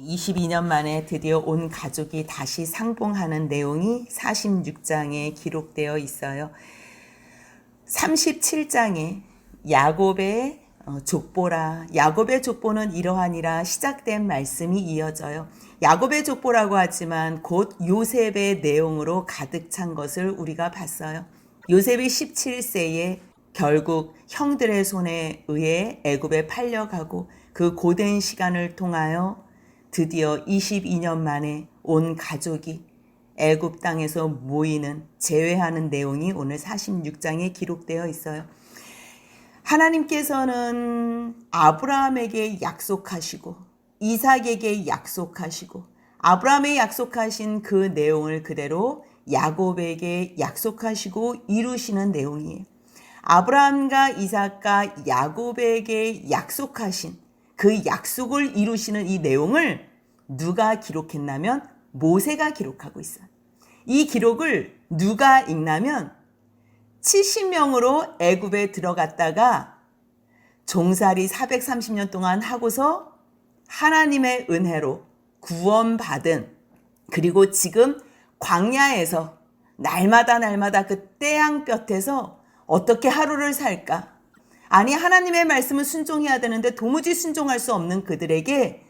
22년 만에 드디어 온 가족이 다시 상봉하는 내용이 46장에 기록되어 있어요. 37장에 야곱의 족보라. 야곱의 족보는 이러하니라 시작된 말씀이 이어져요. 야곱의 족보라고 하지만 곧 요셉의 내용으로 가득 찬 것을 우리가 봤어요. 요셉이 17세에 결국 형들의 손에 의해 애굽에 팔려가고 그 고된 시간을 통하여 드디어 22년 만에 온 가족이 애굽 땅에서 모이는 재회하는 내용이 오늘 46장에 기록되어 있어요. 하나님께서는 아브라함에게 약속하시고 이삭에게 약속하시고 아브라함에 약속하신 그 내용을 그대로 야곱에게 약속하시고 이루시는 내용이에요. 아브라함과 이삭과 야곱에게 약속하신 그 약속을 이루시는 이 내용을 누가 기록했냐면 모세가 기록하고 있어요. 이 기록을 누가 읽냐면 70명으로 애굽에 들어갔다가 종살이 430년 동안 하고서 하나님의 은혜로 구원받은, 그리고 지금 광야에서 날마다 그 떼양볕에서 어떻게 하루를 살까? 아니, 하나님의 말씀은 순종해야 되는데 도무지 순종할 수 없는 그들에게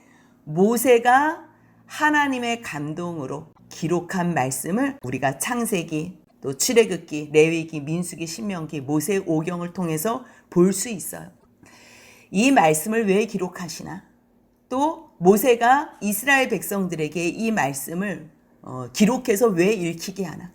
모세가 하나님의 감동으로 기록한 말씀을 우리가 창세기, 또 출애굽기, 레위기, 민수기, 신명기, 모세 오경을 통해서 볼 수 있어요. 이 말씀을 왜 기록하시나? 또 모세가 이스라엘 백성들에게 이 말씀을 기록해서 왜 읽히게 하나?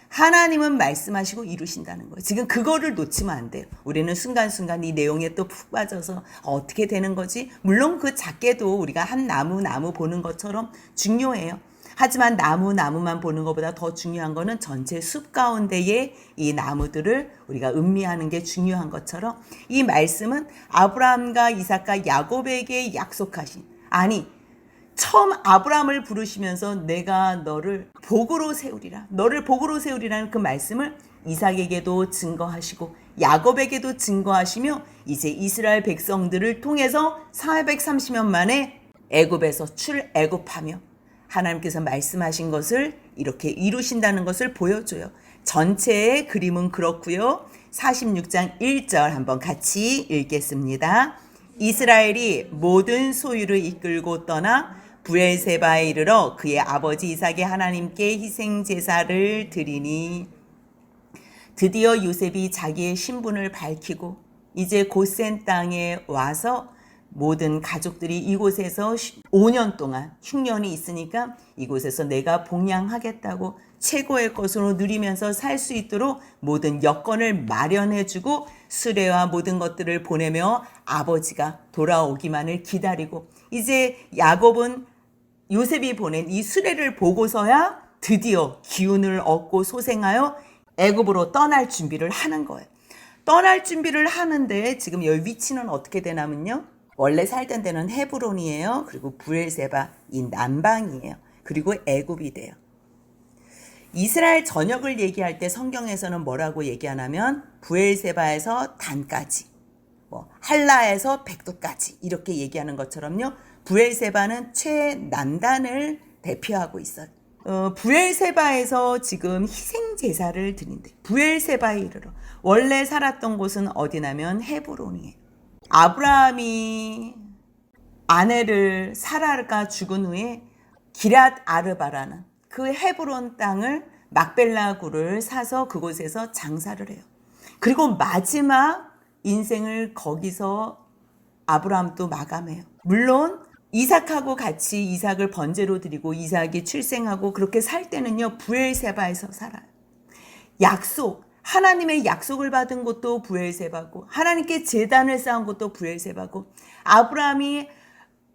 하나님은 말씀하시고 이루신다는 거예요. 지금 그거를 놓치면 안 돼요. 우리는 순간순간 이 내용에 또 푹 빠져서 어떻게 되는 거지? 물론 그 작게도 우리가 한 나무 보는 것처럼 중요해요. 하지만 나무만 보는 것보다 더 중요한 거는 전체 숲 가운데의 이 나무들을 우리가 음미하는 게 중요한 것처럼 이 말씀은 아브라함과 이삭과 야곱에게 약속하신, 아니 처음 아브라함을 부르시면서 내가 너를 복으로 세우리라, 너를 복으로 세우리라는 그 말씀을 이삭에게도 증거하시고 야곱에게도 증거하시며 이제 이스라엘 백성들을 통해서 430년 만에 애굽에서 출애굽하며 하나님께서 말씀하신 것을 이렇게 이루신다는 것을 보여줘요. 전체의 그림은 그렇고요. 46장 1절 한번 같이 읽겠습니다. 이스라엘이 모든 소유를 이끌고 떠나 브엘세바에 이르러 그의 아버지 이삭의 하나님께 희생 제사를 드리니, 드디어 요셉이 자기의 신분을 밝히고 이제 고센 땅에 와서 모든 가족들이 이곳에서 5년 동안 흉년이 있으니까 이곳에서 내가 봉양하겠다고 최고의 것으로 누리면서 살 수 있도록 모든 여건을 마련해주고 수레와 모든 것들을 보내며 아버지가 돌아오기만을 기다리고, 이제 야곱은 요셉이 보낸 이 수레를 보고서야 드디어 기운을 얻고 소생하여 애굽으로 떠날 준비를 하는 거예요. 떠날 준비를 하는데 지금 여기 위치는 어떻게 되냐면요, 원래 살던 데는 헤브론이에요. 그리고 브엘세바 이 남방이에요. 그리고 애굽이 돼요. 이스라엘 전역을 얘기할 때 성경에서는 뭐라고 얘기하냐면 브엘세바에서 단까지, 할라에서 백도까지 이렇게 얘기하는 것처럼요, 브엘세바는 최남단을 대표하고 있어요. 브엘세바에서 지금 희생 제사를 드린대. 브엘세바에 이르러. 원래 살았던 곳은 어디냐면 헤브론이에요. 아브라함이 아내를 사라가 죽은 후에 기랏 아르바라는 그 헤브론 땅을 막벨라 굴을 사서 그곳에서 장사를 해요. 그리고 마지막 인생을 거기서 아브라함도 마감해요. 물론 이삭하고 같이 이삭을 번제로 드리고 이삭이 출생하고 그렇게 살 때는요, 브엘세바에서 살아요. 약속, 하나님의 약속을 받은 곳도 브엘세바고 하나님께 제단을 쌓은 곳도 브엘세바고, 아브라함이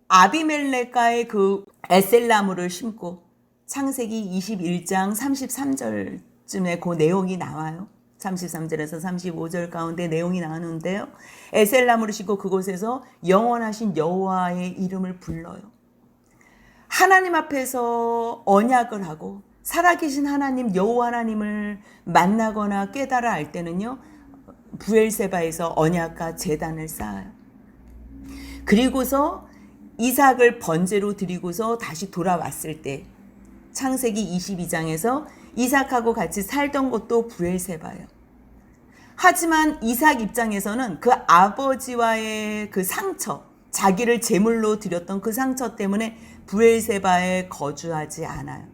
아비멜렉과의 그 에셀나무를 심고 창세기 21장 33절쯤에 그 내용이 나와요. 33절에서 35절 가운데 내용이 나오는데요, 에셀나무를 심고 그곳에서 영원하신 여호와의 이름을 불러요. 하나님 앞에서 언약을 하고 살아계신 하나님 여호와 하나님을 만나거나 깨달아 알 때는요, 브엘세바에서 언약과 제단을 쌓아요. 그리고서 이삭을 번제로 드리고서 다시 돌아왔을 때 창세기 22장에서 이삭하고 같이 살던 것도 브엘세바예요. 하지만 이삭 입장에서는 그 아버지와의 그 상처, 자기를 제물로 드렸던 그 상처 때문에 브엘세바에 거주하지 않아요.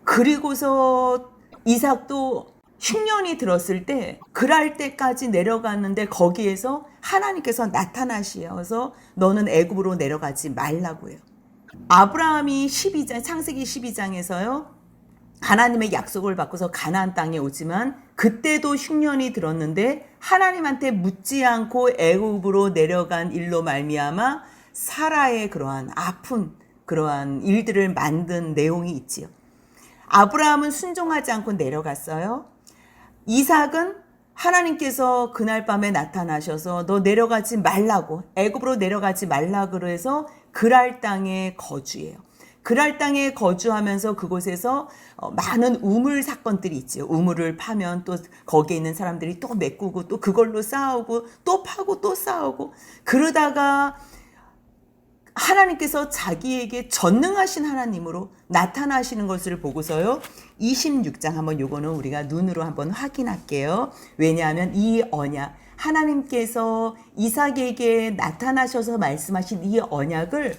그리고서 이삭도 흉년이 들었을 때 그랄 때까지 내려갔는데 거기에서 하나님께서 나타나셔서 너는 애굽으로 내려가지 말라고 해요. 아브라함이 창세기 12장에서요. 하나님의 약속을 받고서 가나안 땅에 오지만 그때도 흉년이 들었는데 하나님한테 묻지 않고 애굽으로 내려간 일로 말미암아 사라의 그러한 아픈 그러한 일들을 만든 내용이 있지요. 아브라함은 순종하지 않고 내려갔어요. 이삭은 하나님께서 그날 밤에 나타나셔서 너 내려가지 말라고, 애굽으로 내려가지 말라고 그래서 그랄 땅에 거주해요. 그랄 땅에 거주하면서 그곳에서 많은 우물 사건들이 있죠. 우물을 파면 또 거기에 있는 사람들이 또 메꾸고 또 그걸로 싸우고 또 파고 또 싸우고, 그러다가 하나님께서 자기에게 전능하신 하나님으로 나타나시는 것을 보고서요. 26장 한번 요거는 우리가 눈으로 한번 확인할게요. 왜냐하면 이 언약, 하나님께서 이삭에게 나타나셔서 말씀하신 이 언약을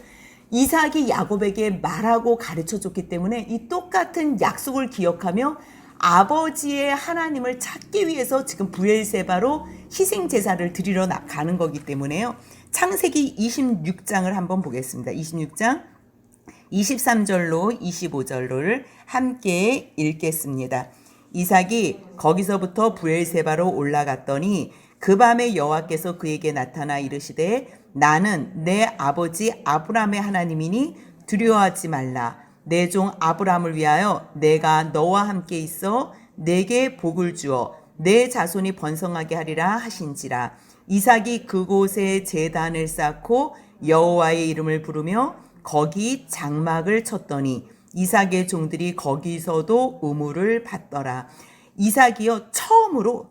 이삭이 야곱에게 말하고 가르쳐줬기 때문에 이 똑같은 약속을 기억하며 아버지의 하나님을 찾기 위해서 지금 브엘세바로 희생제사를 드리러 가는 거기 때문에요. 창세기 26장을 한번 보겠습니다. 26장 23절로 25절로를 함께 읽겠습니다. 이삭이 거기서부터 브엘세바로 올라갔더니 그 밤에 여호와께서 그에게 나타나 이르시되 나는 내 아버지 아브라함의 하나님이니 두려워하지 말라. 내 종 아브라함을 위하여 내가 너와 함께 있어 내게 복을 주어 내 자손이 번성하게 하리라 하신지라. 이삭이 그곳에 제단을 쌓고 여호와의 이름을 부르며 거기 장막을 쳤더니 이삭의 종들이 거기서도 우물을 받더라. 이삭이요 처음으로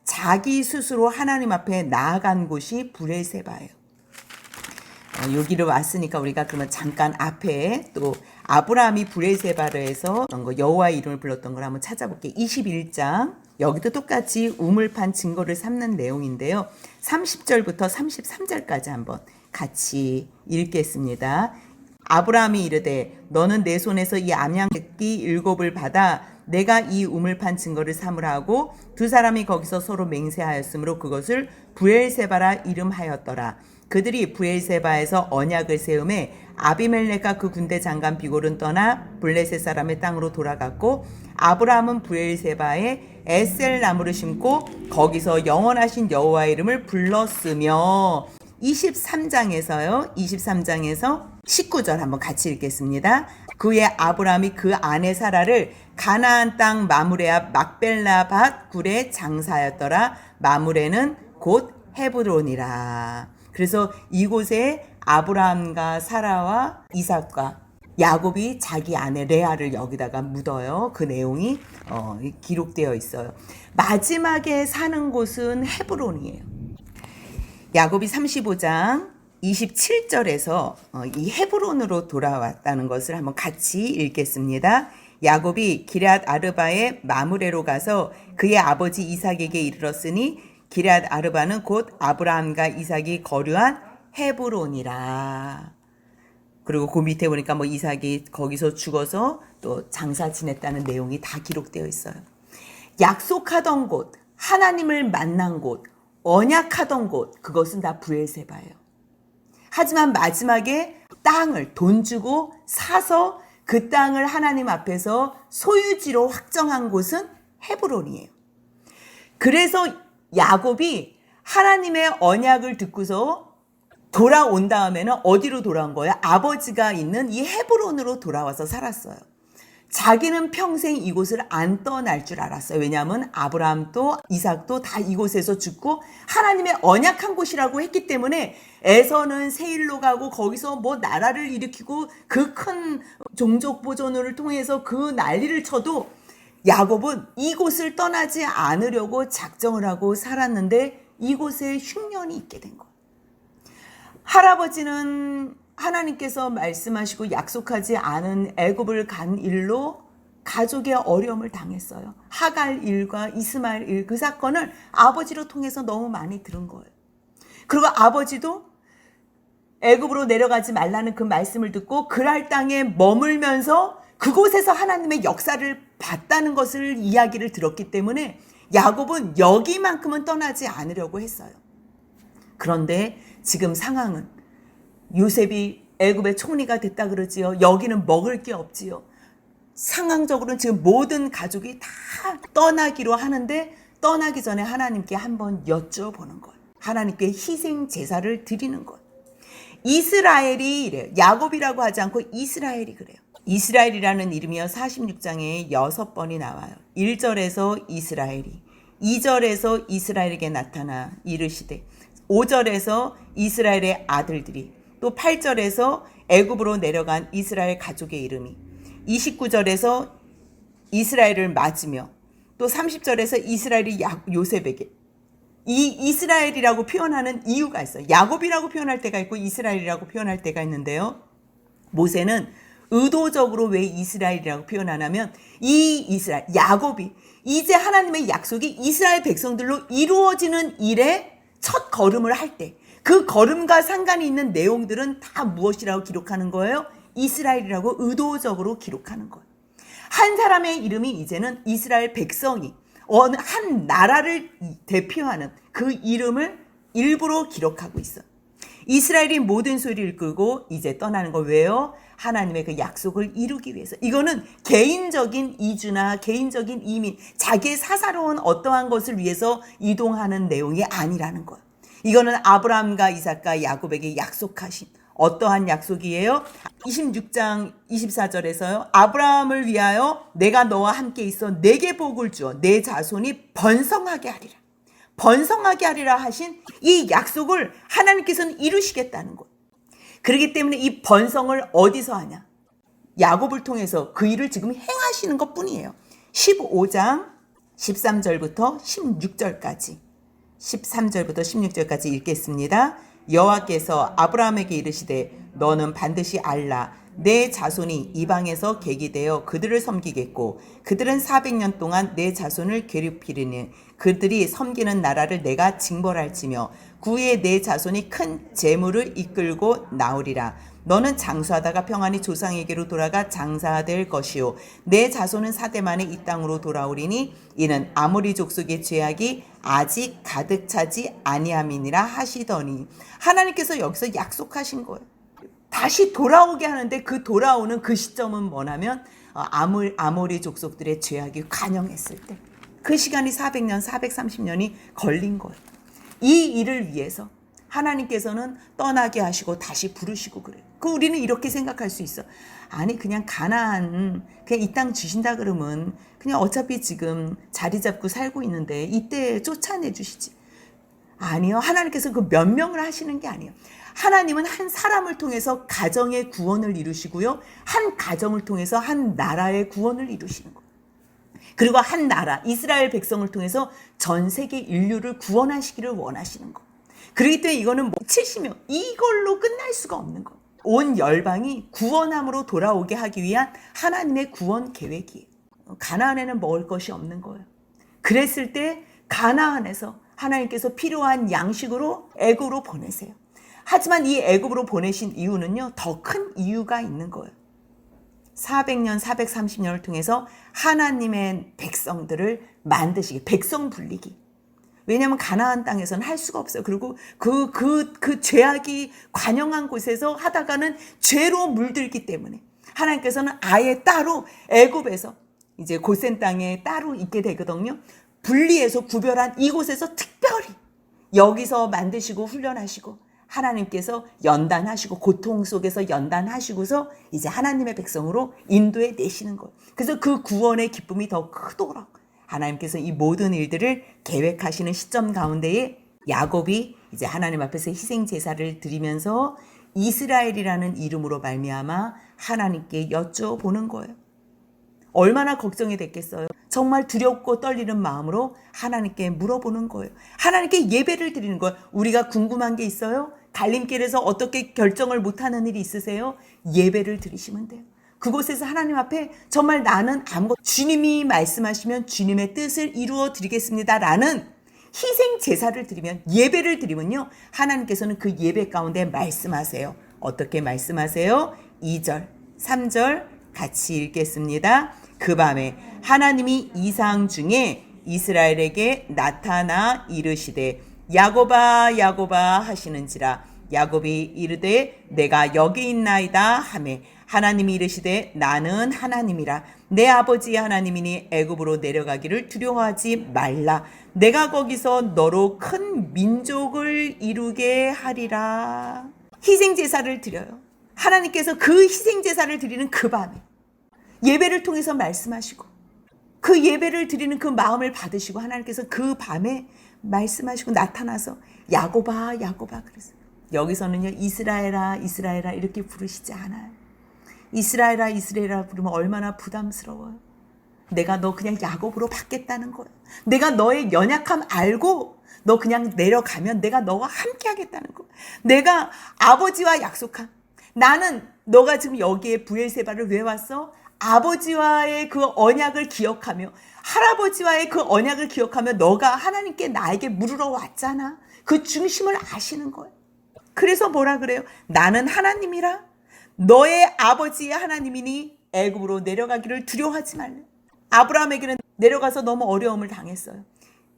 자기 스스로 하나님 앞에 나아간 곳이 브엘세바예요. 여기로 왔으니까 우리가 그러면 잠깐 앞에 또 아브라함이 브엘세바에서 여호와의 이름을 불렀던 걸 한번 찾아볼게요. 21장 여기도 똑같이 우물판 증거를 삼는 내용인데요. 30절부터 33절까지 한번 같이 읽겠습니다. 아브라함이 이르되 너는 내 손에서 이 암양새끼 7을 받아 내가 이 우물판 증거를 삼으라 하고 두 사람이 거기서 서로 맹세하였으므로 그것을 브엘세바라 이름하였더라. 그들이 브엘세바에서 언약을 세우매 아비멜렉과 그 군대 장관 비골은 떠나 블레셋 사람의 땅으로 돌아갔고 아브라함은 브엘세바에 에셀 나무를 심고 거기서 영원하신 여호와의 이름을 불렀으며 23장에서 19절 한번 같이 읽겠습니다. 그의 아브라함이 그 아내 사라를 가나안 땅 마므레 앞 막벨라 밭 굴에 장사하였더라. 마므레는 곧 헤브론이라. 그래서 이곳에 아브라함과 사라와 이삭과 야곱이 자기 아내 레아를 여기다가 묻어요. 그 내용이 기록되어 있어요. 마지막에 사는 곳은 헤브론이에요. 야곱이 35장 27절에서 이 헤브론으로 돌아왔다는 것을 한번 같이 읽겠습니다. 야곱이 기럇 아르바의 마므레로 가서 그의 아버지 이삭에게 이르렀으니 기럇 아르바는 곧 아브라함과 이삭이 거류한 헤브론이라. 그리고 그 밑에 보니까 이삭이 거기서 죽어서 또 장사 지냈다는 내용이 다 기록되어 있어요. 약속하던 곳, 하나님을 만난 곳, 언약하던 곳, 그것은 다 브엘세바예요. 하지만 마지막에 땅을 돈 주고 사서 그 땅을 하나님 앞에서 소유지로 확정한 곳은 헤브론이에요. 그래서 야곱이 하나님의 언약을 듣고서 돌아온 다음에는 어디로 돌아온 거예요? 아버지가 있는 이 헤브론으로 돌아와서 살았어요. 자기는 평생 이곳을 안 떠날 줄 알았어요. 왜냐하면 아브라함도 이삭도 다 이곳에서 죽고 하나님의 언약한 곳이라고 했기 때문에 에서는 세일로 가고 거기서 나라를 일으키고 그 큰 종족 보존을 통해서 그 난리를 쳐도 야곱은 이곳을 떠나지 않으려고 작정을 하고 살았는데 이곳에 흉년이 있게 된 거예요. 할아버지는 하나님께서 말씀하시고 약속하지 않은 애굽을 간 일로 가족의 어려움을 당했어요. 하갈 일과 이스마엘 일, 그 사건을 아버지로 통해서 너무 많이 들은 거예요. 그리고 아버지도 애굽으로 내려가지 말라는 그 말씀을 듣고 그랄 땅에 머물면서 그곳에서 하나님의 역사를 봤다는 것을 이야기를 들었기 때문에 야곱은 여기만큼은 떠나지 않으려고 했어요. 그런데 지금 상황은 요셉이 애굽의 총리가 됐다 그러지요. 여기는 먹을 게 없지요. 상황적으로는 지금 모든 가족이 다 떠나기로 하는데 떠나기 전에 하나님께 한번 여쭤보는 거예요. 하나님께 희생 제사를 드리는 거예요. 이스라엘이 이래요. 야곱이라고 하지 않고 이스라엘이 그래요. 이스라엘이라는 이름이요 46장에 6번이 나와요. 1절에서 이스라엘이, 2절에서 이스라엘에게 나타나 이르시되, 5절에서 이스라엘의 아들들이, 또 8절에서 애굽으로 내려간 이스라엘 가족의 이름이, 29절에서 이스라엘을 맞으며, 또 30절에서 이스라엘이 요셉에게, 이 이스라엘이라고 표현하는 이유가 있어요. 야곱이라고 표현할 때가 있고 이스라엘이라고 표현할 때가 있는데요. 모세는 의도적으로 왜 이스라엘이라고 표현하냐면 이 이스라엘, 야곱이 이제 하나님의 약속이 이스라엘 백성들로 이루어지는 일에 첫 걸음을 할 때 그 걸음과 상관이 있는 내용들은 다 무엇이라고 기록하는 거예요? 이스라엘이라고 의도적으로 기록하는 거예요. 한 사람의 이름이 이제는 이스라엘 백성이 어느 한 나라를 대표하는 그 이름을 일부러 기록하고 있어요. 이스라엘이 모든 소리를 끄고 이제 떠나는 거 왜요? 하나님의 그 약속을 이루기 위해서. 이거는 개인적인 이주나 개인적인 이민, 자기의 사사로운 어떠한 것을 위해서 이동하는 내용이 아니라는 거예요. 이거는 아브라함과 이삭과 야곱에게 약속하신 어떠한 약속이에요? 26장 24절에서요. 아브라함을 위하여 내가 너와 함께 있어 내게 복을 주어 내 자손이 번성하게 하리라. 번성하게 하리라 하신 이 약속을 하나님께서는 이루시겠다는 거예요. 그렇기 때문에 이 번성을 어디서 하냐? 야곱을 통해서 그 일을 지금 행하시는 것뿐이에요. 15장 13절부터 16절까지 13절부터 16절까지 읽겠습니다. 여호와께서 아브라함에게 이르시되 너는 반드시 알라. 내 자손이 이방에서 객이 되어 그들을 섬기겠고 그들은 400년 동안 내 자손을 괴롭히리니 그들이 섬기는 나라를 내가 징벌할지며 그 후에 내 자손이 큰 재물을 이끌고 나오리라. 너는 장수하다가 평안히 조상에게로 돌아가 장사될 것이요 내 자손은 4대 만에 이 땅으로 돌아오리니 이는 아모리 족속의 죄악이 아직 가득 차지 아니함이니라 하시더니 하나님께서 여기서 약속하신 거예요. 다시 돌아오게 하는데 그 돌아오는 그 시점은 뭐냐면 아모리 족속들의 죄악이 관영했을 때 그 시간이 400년, 430년이 걸린 거예요. 이 일을 위해서 하나님께서는 떠나게 하시고 다시 부르시고 그래요. 우리는 이렇게 생각할 수 있어. 아니 그냥 가나안 그냥 이 땅 주신다 그러면 그냥 어차피 지금 자리 잡고 살고 있는데 이때 쫓아내 주시지. 아니요. 하나님께서 그 변명을 하시는 게 아니에요. 하나님은 한 사람을 통해서 가정의 구원을 이루시고요. 한 가정을 통해서 한 나라의 구원을 이루시는 거예요. 그리고 한 나라, 이스라엘 백성을 통해서 전 세계 인류를 구원하시기를 원하시는 거. 그렇기 때문에 이거는 치시며 이걸로 끝날 수가 없는 거. 온 열방이 구원함으로 돌아오게 하기 위한 하나님의 구원 계획이에요. 가나안에는 먹을 것이 없는 거예요. 그랬을 때 가나안에서 하나님께서 필요한 양식으로 애굽으로 보내세요. 하지만 이 애굽으로 보내신 이유는요, 더 큰 이유가 있는 거예요. 400년, 430년을 통해서 하나님의 백성들을 만드시기, 백성 불리기. 왜냐하면 가나안 땅에서는 할 수가 없어요. 그리고 그 죄악이 관영한 곳에서 하다가는 죄로 물들기 때문에 하나님께서는 아예 따로 애굽에서 이제 고센 땅에 따로 있게 되거든요. 분리해서 구별한 이곳에서 특별히 여기서 만드시고 훈련하시고 하나님께서 연단하시고 고통 속에서 연단하시고서 이제 하나님의 백성으로 인도해 내시는 거예요. 그래서 그 구원의 기쁨이 더 크도록 하나님께서 이 모든 일들을 계획하시는 시점 가운데에 야곱이 이제 하나님 앞에서 희생 제사를 드리면서 이스라엘이라는 이름으로 말미암아 하나님께 여쭤보는 거예요. 얼마나 걱정이 됐겠어요. 정말 두렵고 떨리는 마음으로 하나님께 물어보는 거예요. 하나님께 예배를 드리는 거예요. 우리가 궁금한 게 있어요? 갈림길에서 어떻게 결정을 못하는 일이 있으세요? 예배를 드리시면 돼요. 그곳에서 하나님 앞에 정말 나는 아무것도 주님이 말씀하시면 주님의 뜻을 이루어 드리겠습니다 라는 희생 제사를 드리면, 예배를 드리면요, 하나님께서는 그 예배 가운데 말씀하세요. 어떻게 말씀하세요? 2절 3절 같이 읽겠습니다. 그 밤에 하나님이 이상 중에 이스라엘에게 나타나 이르시되 야곱아 야곱아 하시는지라. 야곱이 이르되 내가 여기 있나이다 하매 하나님이 이르시되 나는 하나님이라. 내 아버지의 하나님이니 애굽으로 내려가기를 두려워하지 말라. 내가 거기서 너로 큰 민족을 이루게 하리라. 희생제사를 드려요. 하나님께서 그 희생제사를 드리는 그 밤에 예배를 통해서 말씀하시고, 그 예배를 드리는 그 마음을 받으시고, 하나님께서 그 밤에 말씀하시고 나타나서 야곱아 야곱아 그랬어요. 여기서는요, 이스라엘아 이스라엘아 이렇게 부르시지 않아요. 이스라엘아 이스라엘아 부르면 얼마나 부담스러워요. 내가 너 그냥 야곱으로 받겠다는 거예요. 내가 너의 연약함 알고 너 그냥 내려가면 내가 너와 함께 하겠다는 거예요. 내가 아버지와 약속한, 나는 너가 지금 여기에 브엘세바를 왜 왔어? 아버지와의 그 언약을 기억하며, 할아버지와의 그 언약을 기억하며 너가 하나님께 나에게 물으러 왔잖아. 그 중심을 아시는 거예요. 그래서 뭐라 그래요? 나는 하나님이라. 너의 아버지의 하나님이니 애굽으로 내려가기를 두려워하지 말래. 아브라함에게는 내려가서 너무 어려움을 당했어요.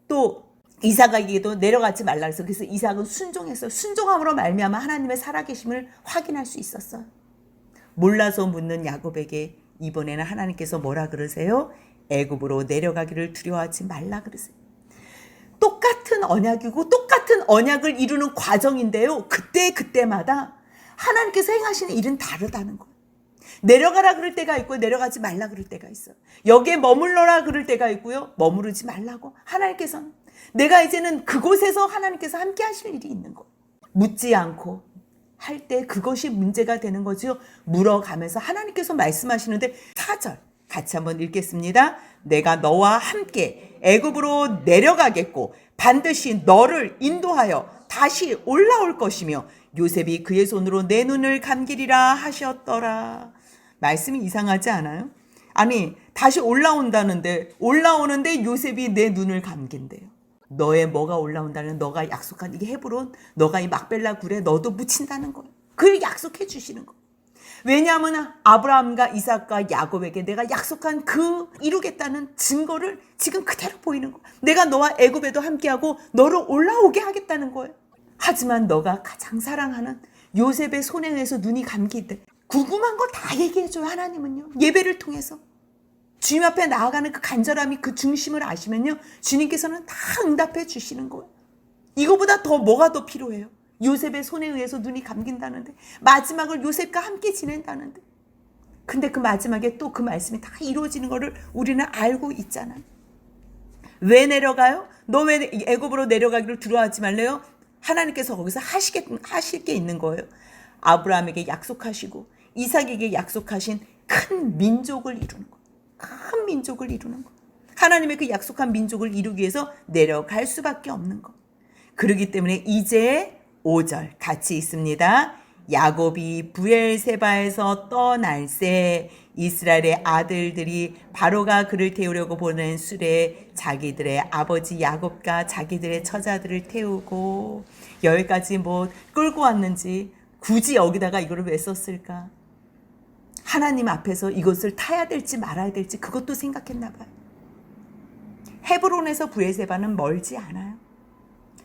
또 이삭에게도 내려가지 말라 그래서, 그래서 이삭은 순종했어요. 순종함으로 말미암아 하나님의 살아계심을 확인할 수 있었어요. 몰라서 묻는 야곱에게 이번에는 하나님께서 뭐라 그러세요? 애굽으로 내려가기를 두려워하지 말라 그러세요. 똑같은 언약이고 똑같은 언약을 이루는 과정인데요, 그때마다 하나님께서 행하시는 일은 다르다는 거예요. 내려가라 그럴 때가 있고 내려가지 말라 그럴 때가 있어요. 여기에 머물러라 그럴 때가 있고요, 머무르지 말라고. 하나님께서는 내가 이제는 그곳에서 하나님께서 함께 하실 일이 있는 거예요. 묻지 않고 할 때 그것이 문제가 되는 거죠. 물어가면서 하나님께서 말씀하시는데 4절 같이 한번 읽겠습니다. 내가 너와 함께 애굽으로 내려가겠고 반드시 너를 인도하여 다시 올라올 것이며 요셉이 그의 손으로 내 눈을 감기리라 하셨더라. 말씀이 이상하지 않아요? 아니, 다시 올라온다는데, 올라오는데 요셉이 내 눈을 감긴대요. 너의 뭐가 올라온다는, 너가 약속한 이 헤브론, 너가 이 막벨라 굴에 너도 묻힌다는 거예요. 그걸 약속해 주시는 거예요. 왜냐하면 아브라함과 이삭과 야곱에게 내가 약속한 그 이루겠다는 증거를 지금 그대로 보이는 거예요. 내가 너와 애굽에도 함께하고 너를 올라오게 하겠다는 거예요. 하지만 너가 가장 사랑하는 요셉의 손에 의해서 눈이 감길 때 궁금한 거 다 얘기해줘요. 하나님은요, 예배를 통해서 주님 앞에 나아가는 그 간절함이, 그 중심을 아시면요, 주님께서는 다 응답해 주시는 거예요. 이거보다 더 뭐가 더 필요해요? 요셉의 손에 의해서 눈이 감긴다는데, 마지막을 요셉과 함께 지낸다는데, 근데 그 마지막에 또 그 말씀이 다 이루어지는 거를 우리는 알고 있잖아요. 왜 내려가요? 너 왜 애굽으로 내려가기를 두려워하지 말래요? 하나님께서 거기서 하실 게 있는 거예요. 아브라함에게 약속하시고 이삭에게 약속하신 큰 민족을 이루는 거예요. 큰 민족을 이루는 거예요. 하나님의 그 약속한 민족을 이루기 위해서 내려갈 수밖에 없는 거. 그렇기 때문에 이제 5절 같이 있습니다. 야곱이 브엘세바에서 떠날새 이스라엘의 아들들이 바로가 그를 태우려고 보낸 수레에 자기들의 아버지 야곱과 자기들의 처자들을 태우고, 여기까지 뭐 끌고 왔는지 굳이 여기다가 이거를 왜 썼을까? 하나님 앞에서 이것을 타야 될지 말아야 될지 그것도 생각했나 봐요. 헤브론에서 브엘세바는 멀지 않아요.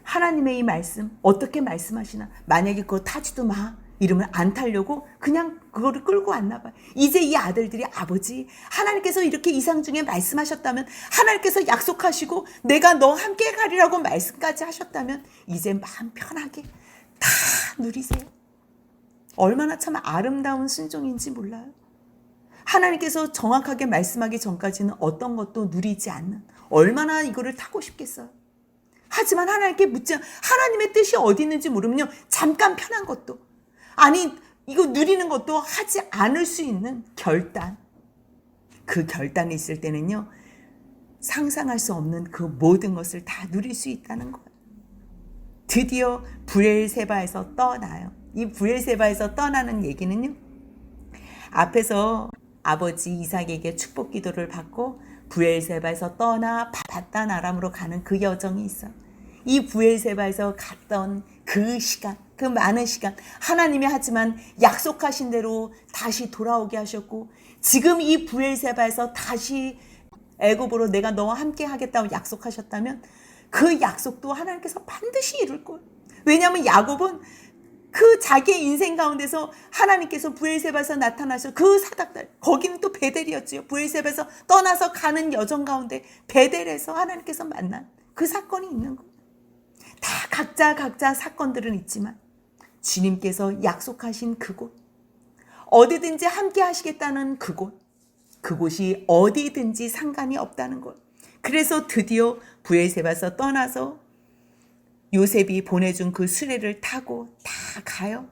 하나님의 이 말씀 어떻게 말씀하시나, 만약에 그거 타지도 마 이러면 안 타려고 그냥 그거를 끌고 왔나 봐요. 이제 이 아들들이 아버지, 하나님께서 이렇게 이상 중에 말씀하셨다면, 하나님께서 약속하시고 내가 너 함께 가리라고 말씀까지 하셨다면 이제 마음 편하게 다 누리세요. 얼마나 참 아름다운 순종인지 몰라요. 하나님께서 정확하게 말씀하기 전까지는 어떤 것도 누리지 않는, 얼마나 이거를 타고 싶겠어요. 하지만 하나님께 묻지, 하나님의 뜻이 어디 있는지 모르면요, 잠깐 편한 것도, 아니 이거 누리는 것도 하지 않을 수 있는 결단, 그 결단이 있을 때는요, 상상할 수 없는 그 모든 것을 다 누릴 수 있다는 거예요. 드디어 브엘세바에서 떠나요. 이 브엘세바에서 떠나는 얘기는요, 앞에서 아버지 이삭에게 축복 기도를 받고 브엘세바에서 떠나 바단 아람으로 가는 그 여정이 있어요. 이 브엘세바에서 갔던 그 시간, 그 많은 시간, 하나님이 하지만 약속하신 대로 다시 돌아오게 하셨고, 지금 이 브엘세바에서 다시 애굽으로 내가 너와 함께 하겠다고 약속하셨다면 그 약속도 하나님께서 반드시 이룰 거예요. 왜냐하면 야곱은 그 자기의 인생 가운데서 하나님께서 브엘세바에서 나타나셔 그 사닥달, 거기는 또 베델이었지요. 브엘세바에서 떠나서 가는 여정 가운데 베델에서 하나님께서 만난 그 사건이 있는 거예요. 다 각자 사건들은 있지만 주님께서 약속하신 그곳, 어디든지 함께 하시겠다는 그곳이 어디든지 상관이 없다는 것. 그래서 드디어 브엘세바에서 떠나서 요셉이 보내준 그 수레를 타고 다 가요.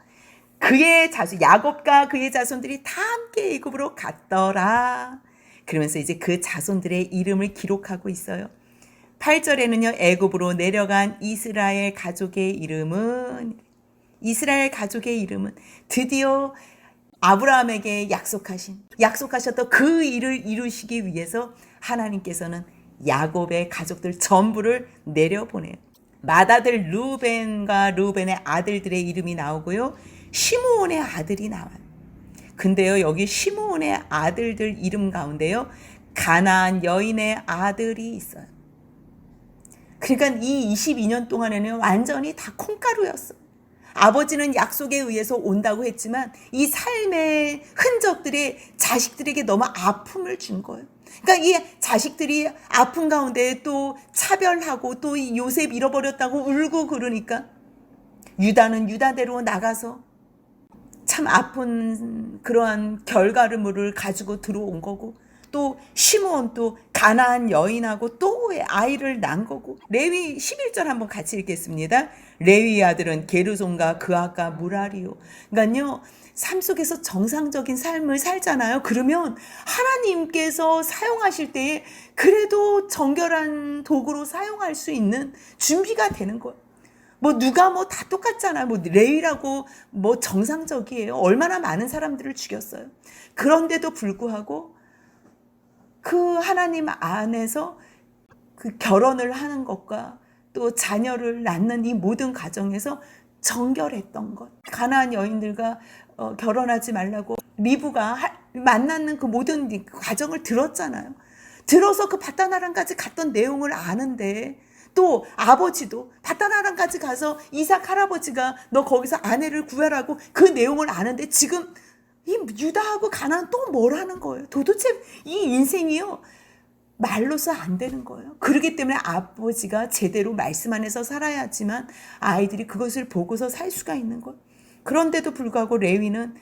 그의 자손, 야곱과 그의 자손들이 다 함께 애굽으로 갔더라. 그러면서 이제 그 자손들의 이름을 기록하고 있어요. 8절에는요, 애굽으로 내려간 이스라엘 가족의 이름은 드디어 아브라함에게 약속하셨던 그 일을 이루시기 위해서 하나님께서는 야곱의 가족들 전부를 내려보내요. 맏아들 루벤과 루벤의 아들들의 이름이 나오고요, 시므온의 아들이 나와요. 근데요, 여기 시므온의 아들들 이름 가운데요, 가나안 여인의 아들이 있어요. 그러니까 이 22년 동안에는 완전히 다 콩가루였어. 아버지는 약속에 의해서 온다고 했지만 이 삶의 흔적들이 자식들에게 너무 아픔을 준 거예요. 그러니까 이 자식들이 아픔 가운데 또 차별하고 또 이 요셉 잃어버렸다고 울고 그러니까 유다는 유다대로 나가서 참 아픈 그러한 결과물을 가지고 들어온 거고, 또 시므온도 가나안 여인하고 또 아이를 낳은 거고. 레위 11절 한번 같이 읽겠습니다. 레위의 아들은 게르손과 그아가 무라리요. 그러니까요, 삶 속에서 정상적인 삶을 살잖아요. 그러면 하나님께서 사용하실 때에 그래도 정결한 도구로 사용할 수 있는 준비가 되는 거예요. 누가 다 똑같잖아요. 레위라고 정상적이에요. 얼마나 많은 사람들을 죽였어요. 그런데도 불구하고 그 하나님 안에서 그 결혼을 하는 것과 또 자녀를 낳는 이 모든 과정에서 정결했던 것. 가나안 여인들과 결혼하지 말라고 리브가 만나는 그 모든 과정을 들었잖아요. 들어서 그 바단 아람까지 갔던 내용을 아는데, 또 아버지도 바단 아람까지 가서 이삭 할아버지가 너 거기서 아내를 구하라고 그 내용을 아는데, 지금 이 유다하고 가나안 또 뭘 하는 거예요? 도대체 이 인생이요, 말로서 안 되는 거예요. 그렇기 때문에 아버지가 제대로 말씀 안에서 살아야지만 아이들이 그것을 보고서 살 수가 있는 거예요. 그런데도 불구하고 레위는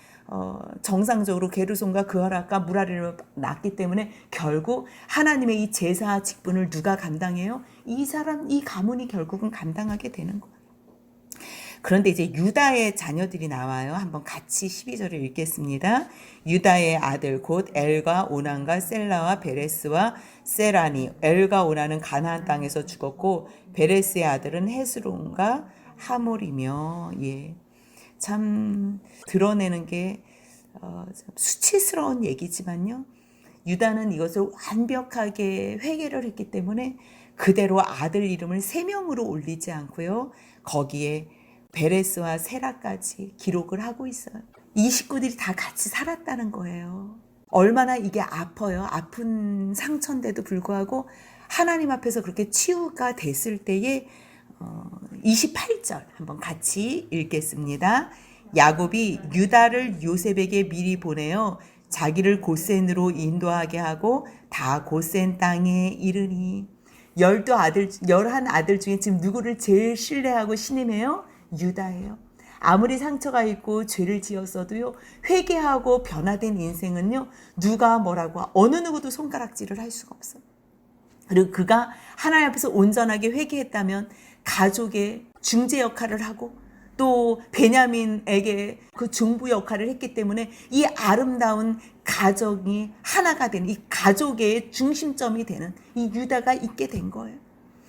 정상적으로 게르손과 그아라가 무라리를 낳기 때문에 결국 하나님의 이 제사 직분을 누가 감당해요? 이 가문이 결국은 감당하게 되는 거예요. 그런데 이제 유다의 자녀들이 나와요. 한번 같이 12절을 읽겠습니다. 유다의 아들 곧 엘과 오난과 셀라와 베레스와 세라니. 엘과 오난은 가나안 땅에서 죽었고 베레스의 아들은 헤스론과 하몰이며. 참 드러내는 게 수치스러운 얘기지만요, 유다는 이것을 완벽하게 회개를 했기 때문에 그대로 아들 이름을 3명으로 올리지 않고요, 거기에 베레스와 세라까지 기록을 하고 있어요. 이 식구들이 다 같이 살았다는 거예요. 얼마나 이게 아파요. 아픈 상처인데도 불구하고 하나님 앞에서 그렇게 치유가 됐을 때에 28절 한번 같이 읽겠습니다. 야곱이 유다를 요셉에게 미리 보내어 자기를 고센으로 인도하게 하고 다 고센 땅에 이르니. 11아들 중에 지금 누구를 제일 신뢰하고 신임해요? 유다예요. 아무리 상처가 있고 죄를 지었어도요, 회개하고 변화된 인생은요, 누가 뭐라고 어느 누구도 손가락질을 할 수가 없어요. 그리고 그가 하나님 앞에서 온전하게 회개했다면 가족의 중재 역할을 하고 또 베냐민에게 그 중부 역할을 했기 때문에 이 아름다운 가정이 하나가 되는, 이 가족의 중심점이 되는 이 유다가 있게 된 거예요.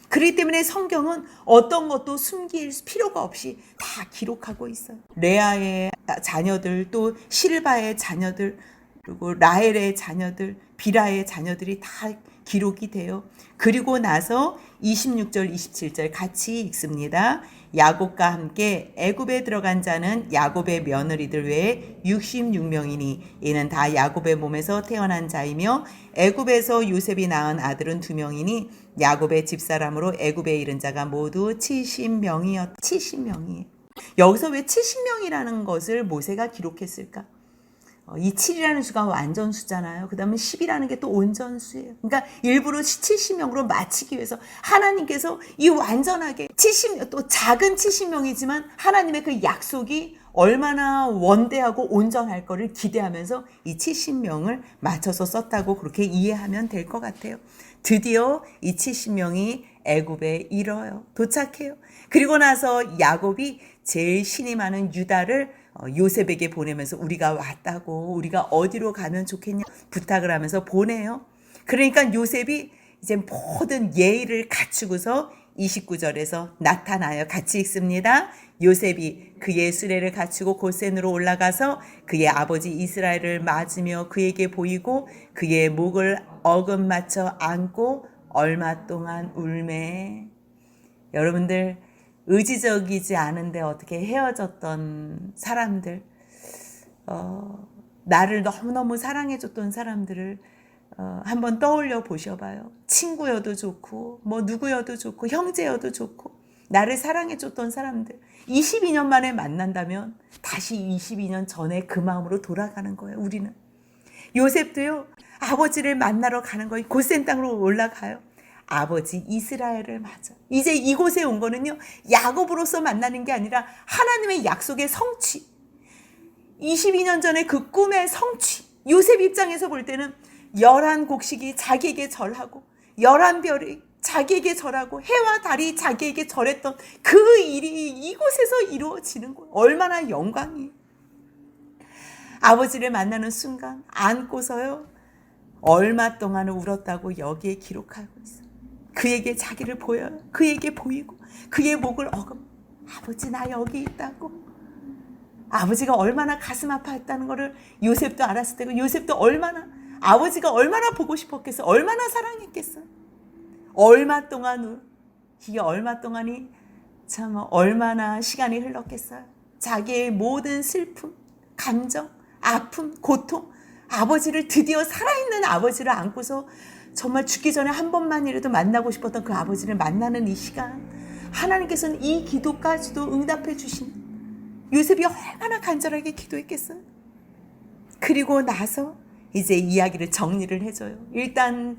그렇기 때문에 성경은 어떤 것도 숨길 필요가 없이 다 기록하고 있어요. 레아의 자녀들, 또 실바의 자녀들, 그리고 라헬의 자녀들, 비라의 자녀들이 다 기록이 돼요. 그리고 나서 26절 27절 같이 읽습니다. 야곱과 함께 애굽에 들어간 자는 야곱의 며느리들 외에 66명이니 이는 다 야곱의 몸에서 태어난 자이며 애굽에서 요셉이 낳은 아들은 2명이니 야곱의 집사람으로 애굽에 이른 자가 모두 70명이었다. 70명이에요. 여기서 왜 70명이라는 것을 모세가 기록했을까? 이 7이라는 수가 완전수잖아요. 그 다음에 10이라는 게 또 온전수예요. 그러니까 일부러 70명으로 마치기 위해서 하나님께서 이 완전하게 70, 또 작은 70명이지만 하나님의 그 약속이 얼마나 원대하고 온전할 거를 기대하면서 이 70명을 맞춰서 썼다고 그렇게 이해하면 될 것 같아요. 드디어 이 70명이 애굽에 이뤄요. 도착해요. 그리고 나서 야곱이 제일 신이 많은 유다를 요셉에게 보내면서 우리가 왔다고, 우리가 어디로 가면 좋겠냐 부탁을 하면서 보내요. 그러니까 요셉이 이제 모든 예의를 갖추고서 29절에서 나타나요. 같이 읽습니다. 요셉이 그의 수레를 갖추고 고센으로 올라가서 그의 아버지 이스라엘을 맞으며 그에게 보이고 그의 목을 어금 맞춰 안고 얼마 동안 울매. 여러분들, 의지적이지 않은데 어떻게 헤어졌던 사람들, 나를 너무너무 사랑해줬던 사람들을 한번 떠올려 보셔봐요. 친구여도 좋고 뭐 누구여도 좋고 형제여도 좋고 나를 사랑해줬던 사람들 22년 만에 만난다면 다시 22년 전에 그 마음으로 돌아가는 거예요. 우리는. 요셉도요, 아버지를 만나러 가는 거예요. 고센 땅으로 올라가요. 아버지 이스라엘을 맞아. 이제 이곳에 온 거는요, 야곱으로서 만나는 게 아니라 하나님의 약속의 성취, 22년 전에 그 꿈의 성취. 요셉 입장에서 볼 때는 11곡식이 자기에게 절하고 11별이 자기에게 절하고 해와 달이 자기에게 절했던 그 일이 이곳에서 이루어지는 거예요. 얼마나 영광이에요. 아버지를 만나는 순간 안고서요, 얼마 동안 울었다고 여기에 기록하고 있어요. 그에게 자기를 보여요. 그에게 보이고 그의 목을 어금. 아버지 나 여기 있다고. 아버지가 얼마나 가슴 아파했다는 것을 요셉도 알았을 때고, 요셉도 얼마나, 아버지가 얼마나 보고 싶었겠어. 얼마나 사랑했겠어. 얼마 동안, 이게 얼마 동안이 참 얼마나 시간이 흘렀겠어요. 자기의 모든 슬픔, 감정, 아픔, 고통, 아버지를, 드디어 살아있는 아버지를 안고서 정말 죽기 전에 한 번만이라도 만나고 싶었던 그 아버지를 만나는 이 시간, 하나님께서는 이 기도까지도 응답해 주시는, 요셉이 얼마나 간절하게 기도했겠어요. 그리고 나서 이제 이야기를 정리를 해줘요. 일단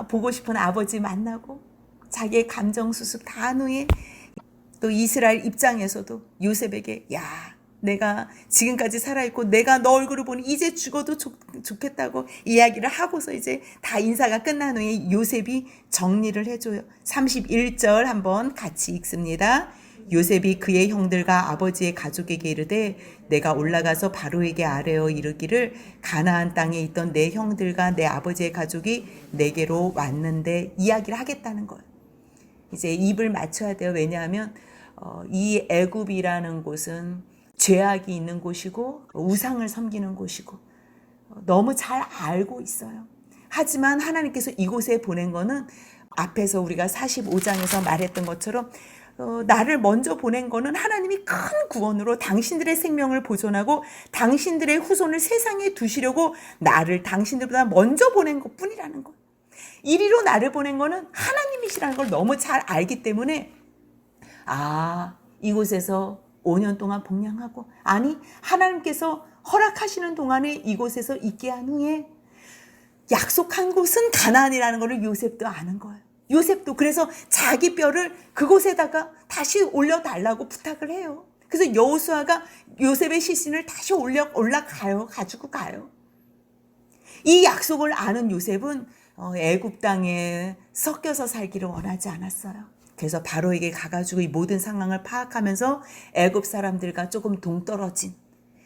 보고 싶은 아버지 만나고 자기의 감정 수습 다 한 후에 또 이스라엘 입장에서도 요셉에게, 야, 내가 지금까지 살아있고 내가 너 얼굴을 보니 이제 죽어도 좋겠다고 이야기를 하고서 이제 다 인사가 끝난 후에 요셉이 정리를 해줘요. 31절 한번 같이 읽습니다. 요셉이 그의 형들과 아버지의 가족에게 이르되 내가 올라가서 바로에게 아뢰어 이르기를 가나안 땅에 있던 내 형들과 내 아버지의 가족이 내게로 왔는데, 이야기를 하겠다는 거예요. 이제 입을 맞춰야 돼요. 왜냐하면 이 애굽이라는 곳은 죄악이 있는 곳이고 우상을 섬기는 곳이고 너무 잘 알고 있어요. 하지만 하나님께서 이곳에 보낸 거는 앞에서 우리가 45장에서 말했던 것처럼 나를 먼저 보낸 거는 하나님이 큰 구원으로 당신들의 생명을 보존하고 당신들의 후손을 세상에 두시려고 나를 당신들보다 먼저 보낸 것 뿐이라는 것. 이리로 나를 보낸 거는 하나님이시라는 걸 너무 잘 알기 때문에, 아, 이곳에서 5년 동안 복양하고, 아니 하나님께서 허락하시는 동안에 이곳에서 있게 한 후에 약속한 곳은 가나안이라는 것을 요셉도 아는 거예요. 요셉도 그래서 자기 뼈를 그곳에다가 다시 올려달라고 부탁을 해요. 그래서 여호수아가 요셉의 시신을 다시 올라가요. 가지고 가요. 이 약속을 아는 요셉은 애굽 땅에 섞여서 살기를 원하지 않았어요. 그래서 바로에게 가가지고 이 모든 상황을 파악하면서 애굽 사람들과 조금 동떨어진,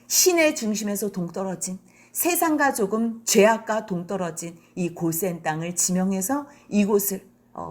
시내 중심에서 동떨어진 세상과 조금 죄악과 동떨어진 이 고센 땅을 지명해서 이곳을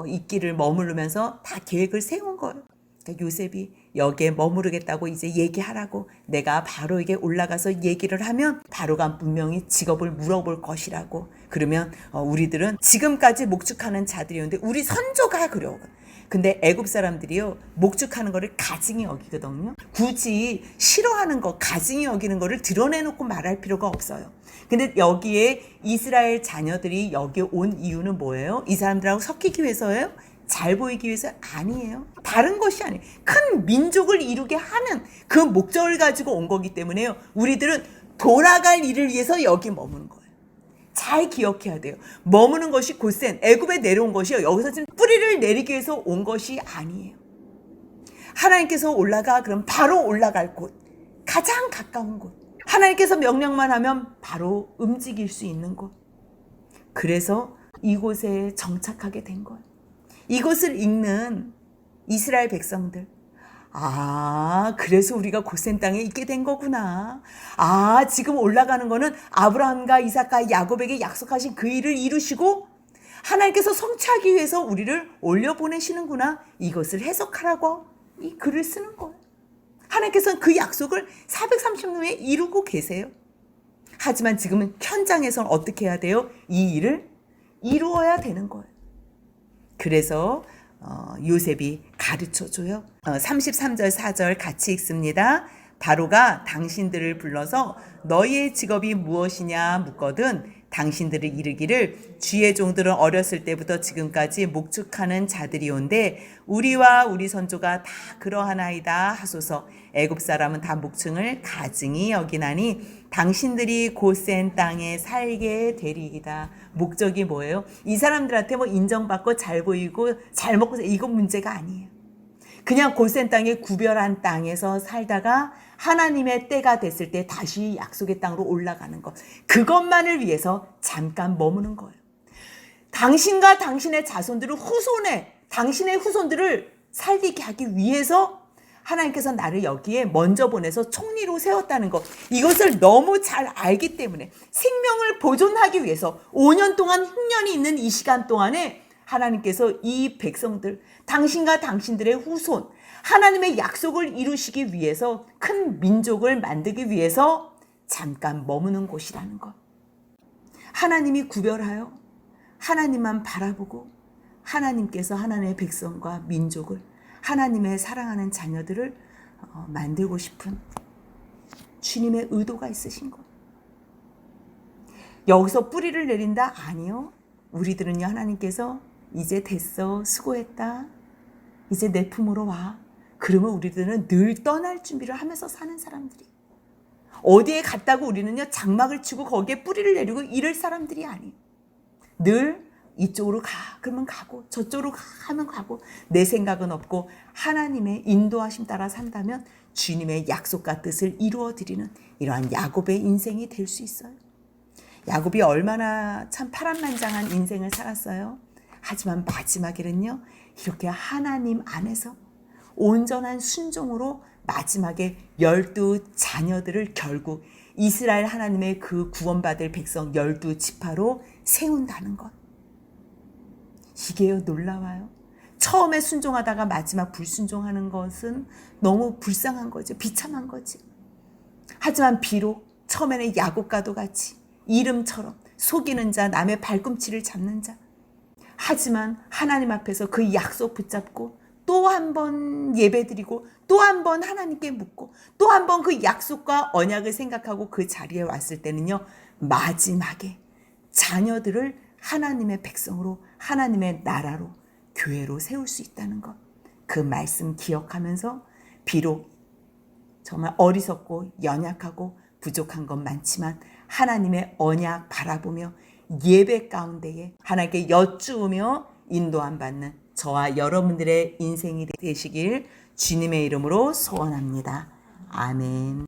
있기를 머무르면서 다 계획을 세운 거예요. 그러니까 요셉이 여기에 머무르겠다고 이제 얘기하라고 내가 바로에게 올라가서 얘기를 하면 바로가 분명히 직업을 물어볼 것이라고. 그러면 우리들은 지금까지 목축하는 자들이었는데 우리 선조가 그러고. 근데 애굽 사람들이요 목축하는 거를 가증히 여기거든요. 굳이 싫어하는 거 가증히 여기는 거를 드러내놓고 말할 필요가 없어요. 근데 여기에 이스라엘 자녀들이 여기 온 이유는 뭐예요? 이 사람들하고 섞이기 위해서예요? 잘 보이기 위해서? 아니에요. 다른 것이 아니에요. 큰 민족을 이루게 하는 그 목적을 가지고 온 거기 때문에요. 우리들은 돌아갈 일을 위해서 여기 머무는 거예요. 잘 기억해야 돼요. 머무는 것이 고센 애굽에 내려온 것이요. 여기서 지금 뿌리를 내리기 위해서 온 것이 아니에요. 하나님께서 올라가 그럼 바로 올라갈 곳. 가장 가까운 곳. 하나님께서 명령만 하면 바로 움직일 수 있는 곳. 그래서 이곳에 정착하게 된 거예요. 이곳을 읽는 이스라엘 백성들. 그래서 우리가 고센 땅에 있게 된 거구나. 지금 올라가는 거는 아브라함과 이삭과 야곱에게 약속하신 그 일을 이루시고 하나님께서 성취하기 위해서 우리를 올려보내시는구나. 이것을 해석하라고 이 글을 쓰는 거예요. 하나님께서는 그 약속을 430년 후에 이루고 계세요. 하지만 지금은 현장에서는 어떻게 해야 돼요? 이 일을 이루어야 되는 거예요. 그래서 요셉이 가르쳐줘요. 33절 4절 같이 읽습니다. 바로가 당신들을 불러서 너희의 직업이 무엇이냐 묻거든 당신들을 이르기를 주의 종들은 어렸을 때부터 지금까지 목축하는 자들이온데 우리와 우리 선조가 다 그러하나이다 하소서. 애굽 사람은 다 목축을 가증히 여기나니 당신들이 고센 땅에 살게 되리이다. 목적이 뭐예요? 이 사람들한테 뭐 인정받고 잘 보이고 잘 먹고 이건 문제가 아니에요. 그냥 고센 땅에 구별한 땅에서 살다가 하나님의 때가 됐을 때 다시 약속의 땅으로 올라가는 것. 그것만을 위해서 잠깐 머무는 거예요. 당신과 당신의 자손들을 당신의 후손들을 살리게 하기 위해서 하나님께서 나를 여기에 먼저 보내서 총리로 세웠다는 것. 이것을 너무 잘 알기 때문에 생명을 보존하기 위해서 5년 동안 흉년이 있는 이 시간 동안에 하나님께서 이 백성들, 당신과 당신들의 후손, 하나님의 약속을 이루시기 위해서 큰 민족을 만들기 위해서 잠깐 머무는 곳이라는 것. 하나님이 구별하여 하나님만 바라보고 하나님께서 하나님의 백성과 민족을 하나님의 사랑하는 자녀들을 만들고 싶은 주님의 의도가 있으신 것. 여기서 뿌리를 내린다? 아니요. 우리들은요 하나님께서 이제 됐어 수고했다 이제 내 품으로 와. 그러면 우리들은 늘 떠날 준비를 하면서 사는 사람들이 어디에 갔다고 우리는요 장막을 치고 거기에 뿌리를 내리고 이럴 사람들이 아니에요. 늘 이쪽으로 가 그러면 가고 저쪽으로 가 하면 가고 내 생각은 없고 하나님의 인도하심 따라 산다면 주님의 약속과 뜻을 이루어드리는 이러한 야곱의 인생이 될 수 있어요. 야곱이 얼마나 참 파란만장한 인생을 살았어요. 하지만 마지막에는요 이렇게 하나님 안에서 온전한 순종으로 마지막에 12자녀들을 결국 이스라엘 하나님의 그 구원받을 백성 12지파로 세운다는 것. 이게요 놀라워요. 처음에 순종하다가 마지막 불순종하는 것은 너무 불쌍한 거죠. 비참한 거지. 하지만 비록 처음에는 야곱과도 같이 이름처럼 속이는 자, 남의 발꿈치를 잡는 자. 하지만 하나님 앞에서 그 약속 붙잡고 또 한 번 예배드리고 또 한 번 하나님께 묻고 또 한 번 그 약속과 언약을 생각하고 그 자리에 왔을 때는요. 마지막에 자녀들을 하나님의 백성으로 하나님의 나라로 교회로 세울 수 있다는 것. 그 말씀 기억하면서 비록 정말 어리석고 연약하고 부족한 건 많지만 하나님의 언약 바라보며 예배 가운데에 하나님께 여쭈으며 인도함 받는 저와 여러분들의 인생이 되시길 주님의 이름으로 소원합니다. 아멘.